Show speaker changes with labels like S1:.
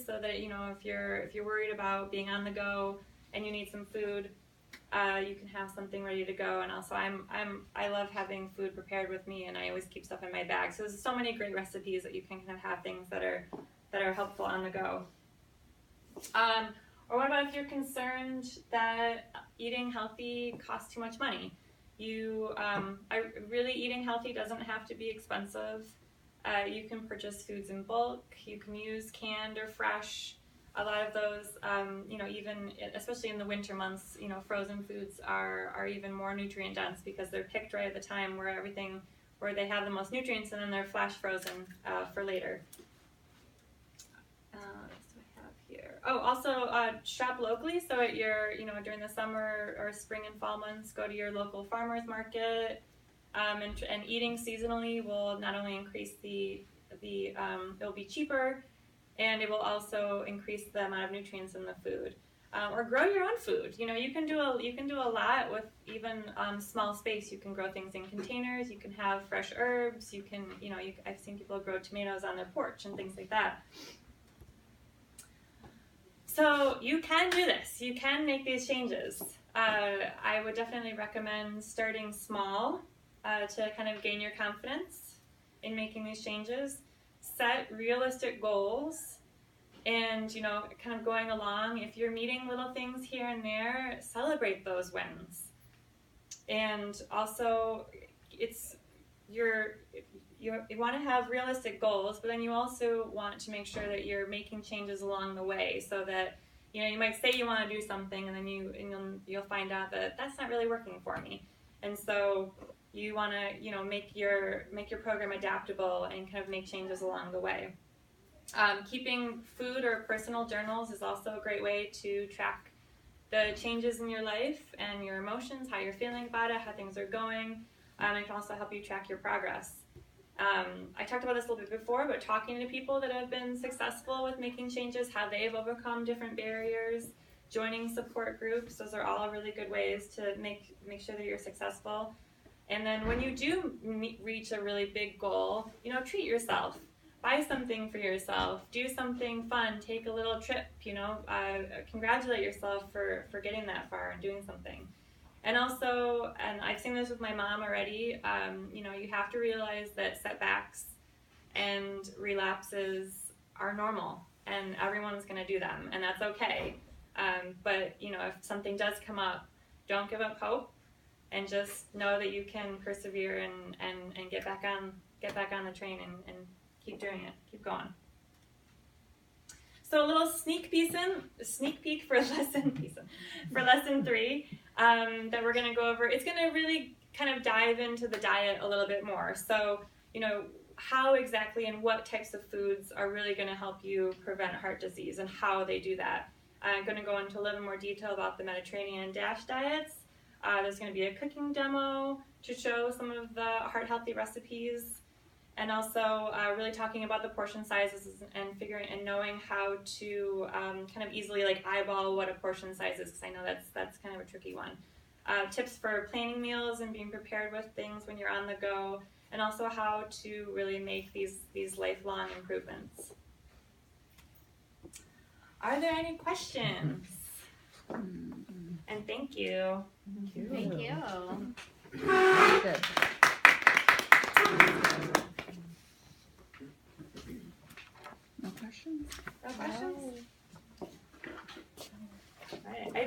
S1: so that, you know, if you're worried about being on the go and you need some food, you can have something ready to go. And also I love having food prepared with me, and I always keep stuff in my bag. So there's so many great recipes that you can kind of have things that are helpful on the go. Or what about if you're concerned that eating healthy costs too much money? Really eating healthy doesn't have to be expensive. You can purchase foods in bulk. You can use canned or fresh. A lot of those, you know, even especially in the winter months, you know, frozen foods are even more nutrient dense because they're picked right at the time where they have the most nutrients, and then they're flash frozen for later. Also shop locally. So at your, you know, during the summer or spring and fall months, go to your local farmers market. And eating seasonally will not only increase it'll be cheaper, and it will also increase the amount of nutrients in the food. Or grow your own food. You know, you can do a lot with even small space. You can grow things in containers. You can have fresh herbs. You can, you know, I've seen people grow tomatoes on their porch and things like that. So you can do this. You can make these changes. I would definitely recommend starting small to kind of gain your confidence in making these changes. Set realistic goals, and, you know, kind of going along. If you're meeting little things here and there, celebrate those wins. And also, you want to have realistic goals, but then you also want to make sure that you're making changes along the way, so that, you know, you might say you want to do something, and then you'll find out that that's not really working for me. And so you want to, you know, make your program adaptable and kind of make changes along the way. Keeping food or personal journals is also a great way to track the changes in your life and your emotions, how you're feeling about it, how things are going. It can also help you track your progress. I talked about this a little bit before, but talking to people that have been successful with making changes, how they've overcome different barriers, joining support groups, those are all really good ways to make sure that you're successful. And then when you do reach a really big goal, you know, treat yourself. Buy something for yourself. Do something fun. Take a little trip, you know. Congratulate yourself for getting that far and doing something. And also, and I've seen this with my mom already, you know, you have to realize that setbacks and relapses are normal, and everyone's going to do them, and that's okay. But, you know, if something does come up, don't give up hope, and just know that you can persevere and get back on the train and keep doing it, keep going. So a little sneak peek for lesson 3 that we're going to go over. It's going to really kind of dive into the diet a little bit more. So, you know, how exactly and what types of foods are really going to help you prevent heart disease and how they do that. I'm going to go into a little more detail about the Mediterranean and DASH diets. There's going to be a cooking demo to show some of the heart-healthy recipes, and also really talking about the portion sizes and knowing how to kind of easily like eyeball what a portion size is, because I know that's kind of a tricky one. Tips for planning meals and being prepared with things when you're on the go, and also how to really make these lifelong improvements. Are there any questions? And thank you.
S2: Thank you.
S3: Good. No questions?
S1: No questions?